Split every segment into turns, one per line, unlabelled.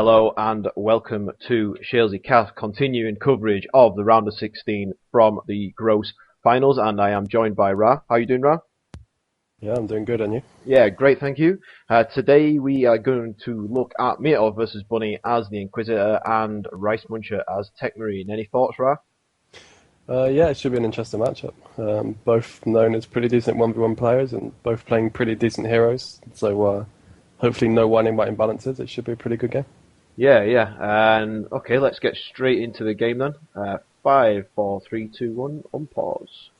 Hello and welcome to Shalesey Cast, continuing coverage of the round of 16 from the GROS finals, and I am joined by Ra. How are you doing, Ra?
Yeah, I'm doing good, and you?
Yeah, great, thank you. Today we are going to look at MeteorVsBunny as the Inquisitor and RiceMuncher as Techmarine. Any thoughts, Ra?
Yeah, it should be an interesting matchup. Both known as pretty decent 1v1 players and both playing pretty decent heroes, so hopefully no winding by imbalances. It should be a pretty good game.
Yeah. And okay, let's get straight into the game then. 5, 4, 3, 2, 1, unpause.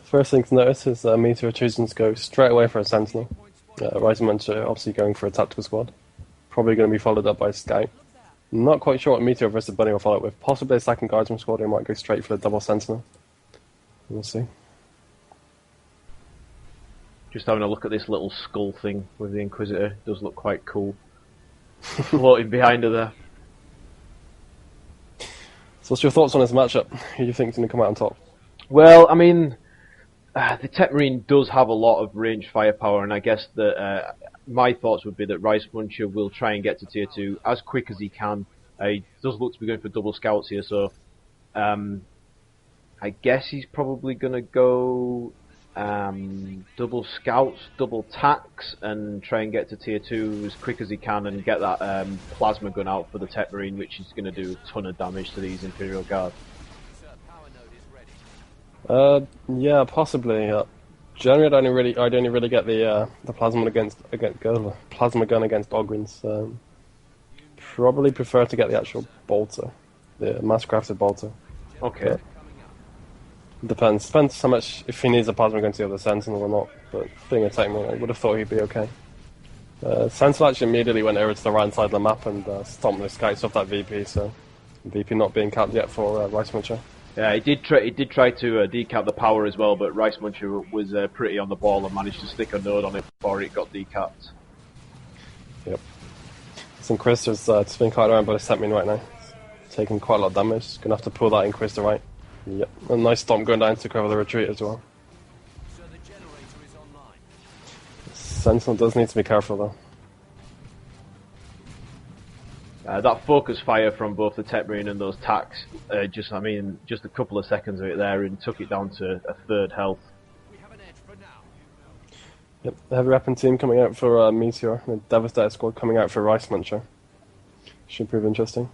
First thing to notice is Meteor choosing to go straight away for a Sentinel. RiceMuncher obviously going for a tactical squad. Probably going to be followed up by a Scout. Not quite sure what MeteorVsBunny will follow up with. Possibly a second Guardsman squad, or might go straight for the double Sentinel. We'll see.
Just having a look at this little skull thing with the Inquisitor. It does look quite cool. Floating behind her there.
So what's your thoughts on this matchup? Who do you think is going to come out on top?
Well, I mean, the Techmarine does have a lot of ranged firepower, and I guess that my thoughts would be that RiceMuncher will try and get to tier 2 as quick as he can. He does look to be going for double scouts here, so I guess he's probably going to go double scouts, double tax, and try and get to tier 2 as quick as he can and get that plasma gun out for the Techmarine, which is going to do a ton of damage to these Imperial Guard.
Yeah, possibly. Generally, I'd only really get the plasma gun against Ogryns. Probably prefer to get the actual bolter, the mass-crafted bolter.
Okay.
Depends how much, if he needs a plasma gun to the other Sentinel or not. But being a Techmarine, I would have thought he'd be okay. Sentinel actually immediately went over to the right side of the map and stomped the scouts off that VP. So VP not being capped yet for RiceMuncher.
Yeah, he did try to decap the power as well, but RiceMuncher was pretty on the ball and managed to stick a node on it before it got decapped.
Yep. Some Inquisitor's spin card around by the Techmarine right now. It's taking quite a lot of damage. Gonna have to pull that Inquisitor right. Yep. A nice stomp going down to cover the retreat as well.
So the generator is online.
Sentinel does need to be careful though.
That focus fire from both the Techmarine and those tacks, just a couple of seconds of it there and took it down to a third health.
We have an edge for now.
Yep, the heavy weapon team coming out for Meteor, the Devastator squad coming out for RiceMuncher. Should prove interesting.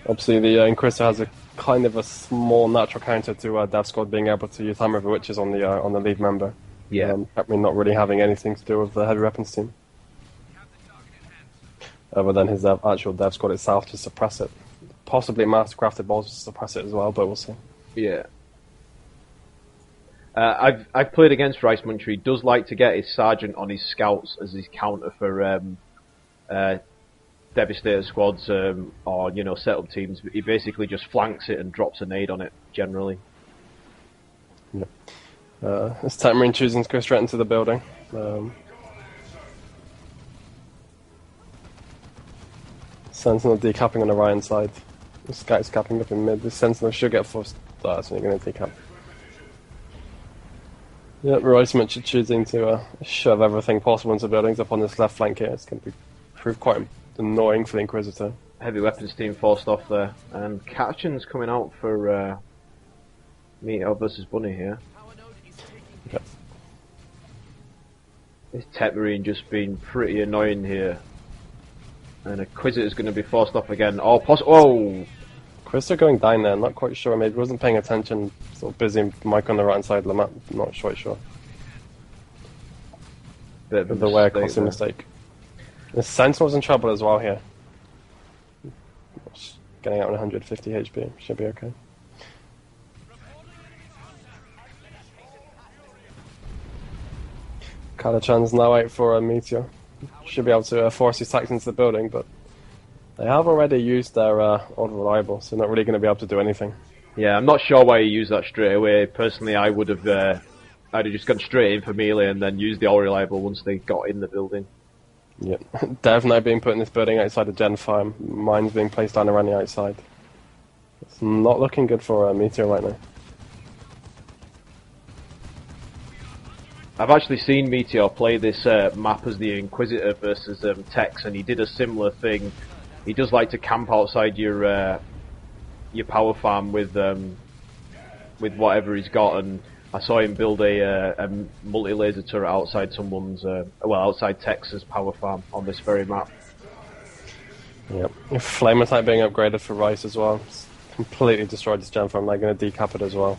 Obviously, the Inquisitor has a kind of a small natural counter to Dev squad being able to use Hammer of the Witches on the lead member.
Yeah.
Techmarine not really having anything to do with the heavy weapons team. Other than his actual dev squad itself to suppress it. Possibly master-crafted balls to suppress it as well, but we'll see.
Yeah. I've played against RiceMuncher. He does like to get his sergeant on his scouts as his counter for Devastator squads or setup teams. He basically just flanks it and drops a nade on it generally.
Yep. This Techmarine choosing to go straight into the building. Sentinel decapping on the right hand side. The Scout's capping up in mid. The Sentinel should get forced. That's when you're going to decap. Yep, RiceMuncher choosing to shove everything possible into buildings up on this left flank here. It's going to prove quite annoying for the Inquisitor.
Heavy weapons team forced off there. And Katchin's coming out for MeteorVsBunny here.
Yep.
This Techmarine just been pretty annoying here. And Inquisitor's going to be forced off again. Oh!
Inquisitor going down there, not quite sure. Maybe wasn't paying attention. Sort of busy Mike on the right hand side of the map. Not quite sure.
Bit of a
the way I caused a mistake. The Sentinel's in trouble as well here. Getting out on 150 HP. Should be okay. Kalachan's now out for a Meteor. Should be able to force his attacks into the building, but they have already used their odd reliable, so not really going to be able to do anything.
Yeah, I'm not sure why he used that straight away. Personally, I'd have just gone straight in for melee and then used the all reliable once they got in the building.
Yep. Dev now being put in this building outside of Gen Farm. Mines being placed down around the outside. It's not looking good for Meteor right now.
I've actually seen Meteor play this map as the Inquisitor versus Tex, and he did a similar thing. He does like to camp outside your power farm with whatever he's got, and I saw him build a multi-laser turret outside someone's, outside Tex's power farm on this very map.
Yep. Flame attack being upgraded for Rice as well. It's completely destroyed this gen farm. They're going to decap it as well.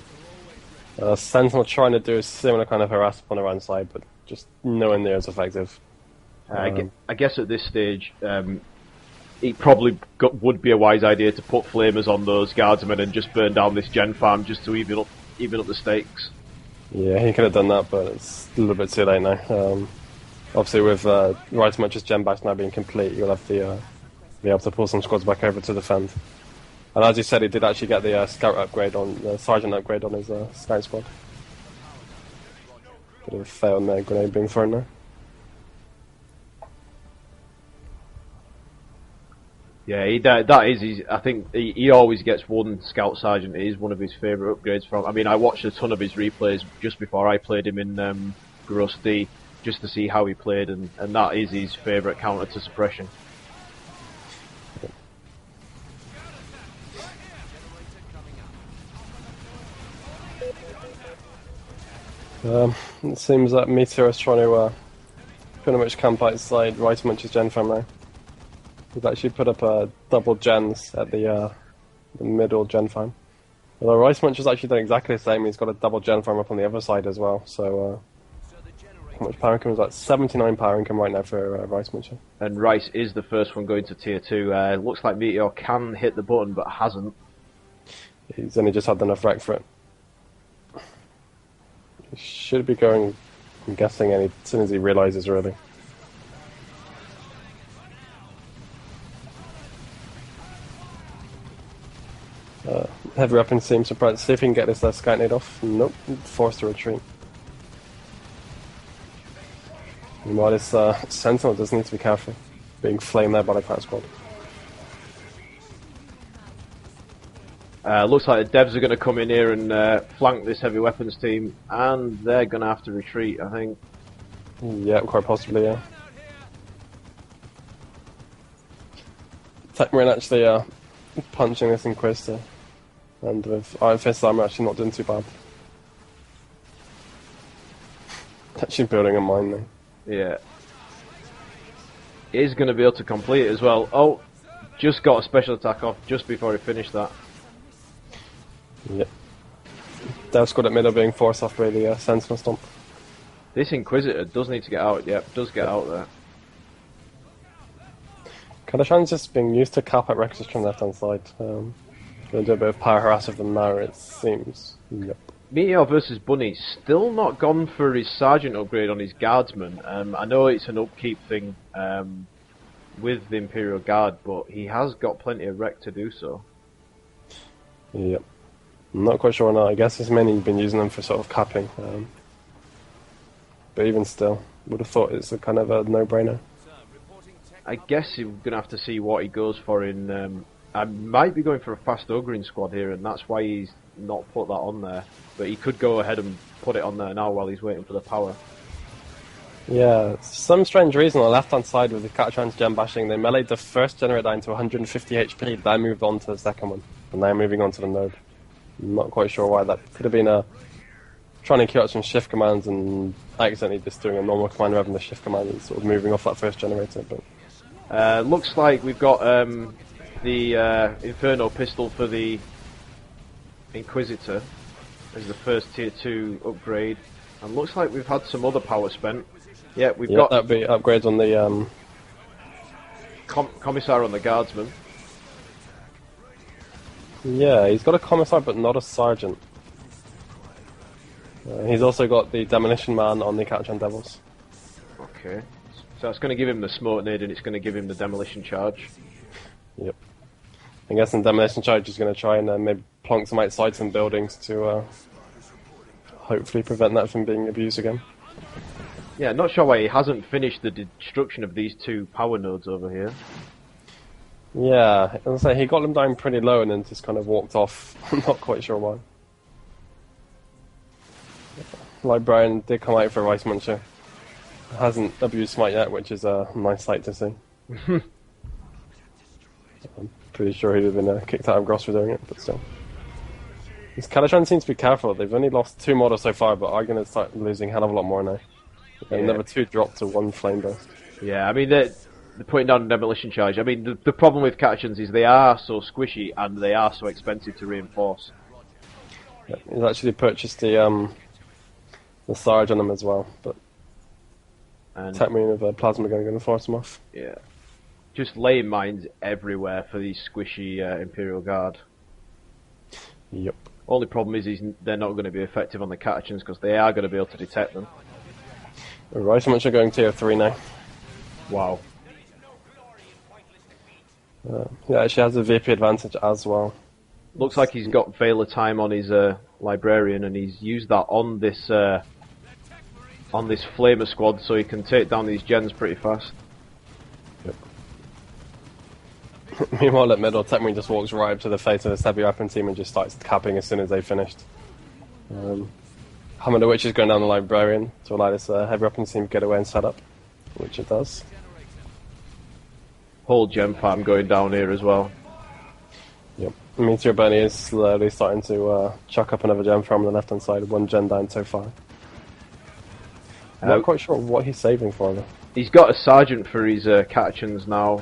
Sentinel trying to do a similar kind of harass on around side, but just nowhere near as effective.
I guess at this stage, it probably would be a wise idea to put flamers on those guardsmen and just burn down this gen farm just to even up the stakes.
Yeah, he could have done that, but it's a little bit too late now. Obviously, with RiceMuncher's gen bash now being complete, you'll have to be able to pull some squads back over to defend. And as you said, he did actually get the scout upgrade on the sergeant upgrade on his scout squad. Bit of a fail on there, grenade being thrown there.
Yeah, that is. I think he always gets one scout sergeant. It is one of his favourite upgrades from. I mean, I watched a ton of his replays just before I played him in GROS D, just to see how he played, and that is his favourite counter to suppression.
It seems that Meteor is trying to pretty much camp outside RiceMuncher's gen farm now. He's actually put up double gens at the middle gen farm. Although RiceMuncher's actually done exactly the same, he's got a double gen farm up on the other side as well. So, how much power income is that? 79 power income right now for RiceMuncher.
And Rice is the first one going to tier 2. Looks like Meteor can hit the button, but hasn't.
He's only just had enough wreck for it. He should be going, I'm guessing, as soon as he realises, really. Heavy weapons seem surprised. See if he can get this scout nade off. Nope, forced to retreat. Meanwhile, this Sentinel does need to be careful, being flamed there by the clout squad.
Looks like the devs are going to come in here and flank this heavy weapons team, and they're going to have to retreat, I think.
Yeah, quite possibly, yeah. Techmarine actually punching this Inquisitor, and with Iron Fist armor actually not doing too bad. Actually building a mine now.
Yeah. He's going to be able to complete it as well. Oh, just got a special attack off just before he finished that.
Yep. Dev squad at middle being forced off by the Sentinel Stomp.
This Inquisitor does need to get out, yep, does get out there. Kadashan's
just being used to cap at Rexus from left hand side. Going to do a bit of power harass of them now, it seems. Yep.
MeteorVsBunny still not gone for his sergeant upgrade on his guardsman. I know it's an upkeep thing with the Imperial Guard, but he has got plenty of wreck to do so.
Yep. I'm not quite sure or not. I guess he's mainly been using them for sort of capping. But even still, would have thought it's a kind of a no-brainer.
I guess you're going to have to see what he goes for in... I might be going for a fast ogring squad here, and that's why he's not put that on there. But he could go ahead and put it on there now while he's waiting for the power.
Yeah, some strange reason on the left-hand side with the Catachan's gem bashing, they meleeed the first generator down to 150 HP, then moved on to the second one, and now moving on to the node. I'm not quite sure why. That could have been trying to queue out some shift commands and accidentally just doing a normal command rather than the shift command and sort of moving off that first generator. But
looks like we've got the Inferno pistol for the Inquisitor as the first tier 2 upgrade, and looks like we've had some other power spent. Yeah, we've got
that'd be upgrades on the
Commissar on the Guardsman.
Yeah, he's got a Commissar but not a Sergeant. He's also got the Demolition Man on the Catachan Devils.
Okay, so it's going to give him the Smoke Nade and it's going to give him the Demolition Charge.
Yep. I guess the Demolition Charge is going to try and maybe plonk some outside some buildings to hopefully prevent that from being abused again.
Yeah, not sure why he hasn't finished the destruction of these 2 power nodes over here.
Yeah, as I say, he got them down pretty low and then just kind of walked off. I'm not quite sure why. Librarian did come out for RiceMuncher. Hasn't abused Smite yet, which is a nice sight to see. I'm pretty sure he'd have been kicked out of GROS for doing it, but still. These Kalashan seem to be careful. They've only lost 2 models so far, but are going to start losing a hell of a lot more now. Another 2 dropped to 1 flame burst.
Yeah, I mean, they're putting down a demolition charge. I mean, the problem with Catchins is they are so squishy and they are so expensive to reinforce.
Yeah, he's actually purchased the Sarge on them as well, but Tetmarine of Plasma Gun are going to force him off.
Yeah. Just laying mines everywhere for these squishy Imperial Guard.
Yep.
Only problem is they're not going to be effective on the Catchins because they are going to be able to detect them.
RiceMuncher going tier 3 now.
Wow.
Yeah, she has a VP advantage as well.
Looks like he's got Veiler time on his Librarian, and he's used that on this Flamer squad, so he can take down these gens pretty fast.
Yep. Meanwhile, at middle, Tetmarine just walks right up to the face of this heavy weapon team and just starts capping as soon as they finished. Hammer the Witch is going down the Librarian to allow this heavy weapon team to get away and set up, which it does.
Whole gem farm going down here as well.
Yep. MeteorVsBunny is slowly starting to chuck up another gem farm on the left hand side, 1 gen down so far. I'm not quite sure what he's saving for though.
He's got a sergeant for his Catchins now.